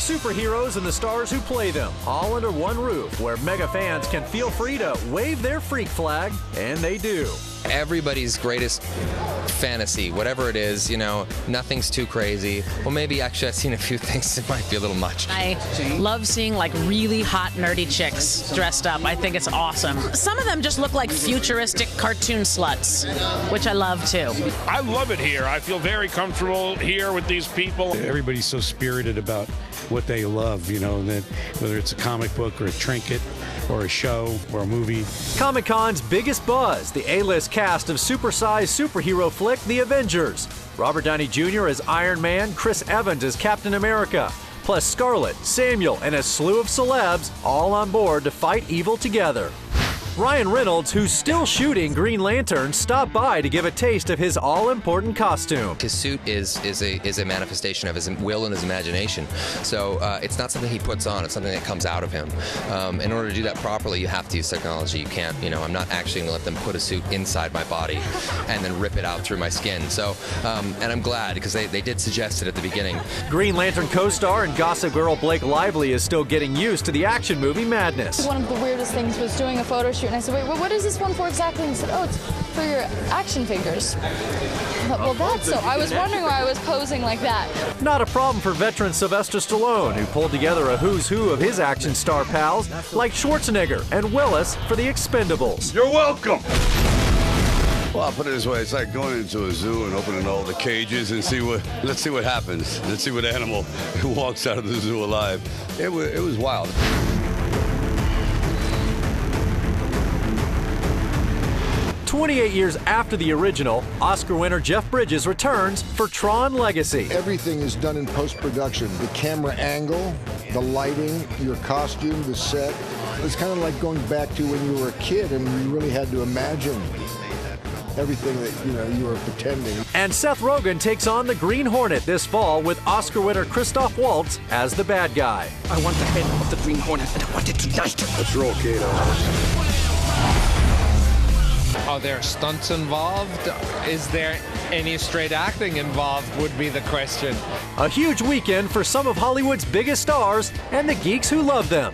Superheroes and the stars who play them, all under one roof, where mega fans can feel free to wave their freak flag, and they do. Everybody's greatest fantasy, whatever it is, you know, nothing's too crazy. Well, maybe actually I've seen a few things that might be a little much. I love seeing like really hot nerdy chicks dressed up. I think it's awesome. Some of them just look like futuristic cartoon sluts, which I love too. I love it here. I feel very comfortable here with these people. Everybody's so spirited about what they love, you know, that whether it's a comic book or a trinket or a show or a movie. Comic-Con's biggest buzz, the A-list cast of supersized superhero flick The Avengers. Robert Downey Jr. as Iron Man, Chris Evans as Captain America, plus Scarlett, Samuel, and a slew of celebs all on board to fight evil together. Ryan Reynolds, who's still shooting Green Lantern, stopped by to give a taste of his all-important costume. His suit is a manifestation of his will and his imagination. So it's not something he puts on, it's something that comes out of him. In order to do that properly, you have to use technology. You can't, you know, I'm not actually going to let them put a suit inside my body and then rip it out through my skin. So, and I'm glad, because they did suggest it at the beginning. Green Lantern co-star and Gossip Girl Blake Lively is still getting used to the action movie madness. One of the weirdest things was doing a photo shoot, and I said, wait, what is this one for exactly? And he said, oh, it's for your action figures. I thought, well, that's so. I was wondering why I was posing like that. Not a problem for veteran Sylvester Stallone, who pulled together a who's who of his action star pals, like Schwarzenegger and Willis for The Expendables. You're welcome. Well, I'll put it this way, it's like going into a zoo and opening all the cages and let's see what happens. Let's see what animal walks out of the zoo alive. It was wild. 28 years after the original, Oscar winner Jeff Bridges returns for Tron Legacy. Everything is done in post-production. The camera angle, the lighting, your costume, the set. It's kind of like going back to when you were a kid and you really had to imagine everything that you were pretending. And Seth Rogen takes on the Green Hornet this fall with Oscar winner Christoph Waltz as the bad guy. I want the head of the Green Hornet, and I want it tonight. Let's roll, Kato. Are there stunts involved? Is there any straight acting involved would be the question. A huge weekend for some of Hollywood's biggest stars and the geeks who love them.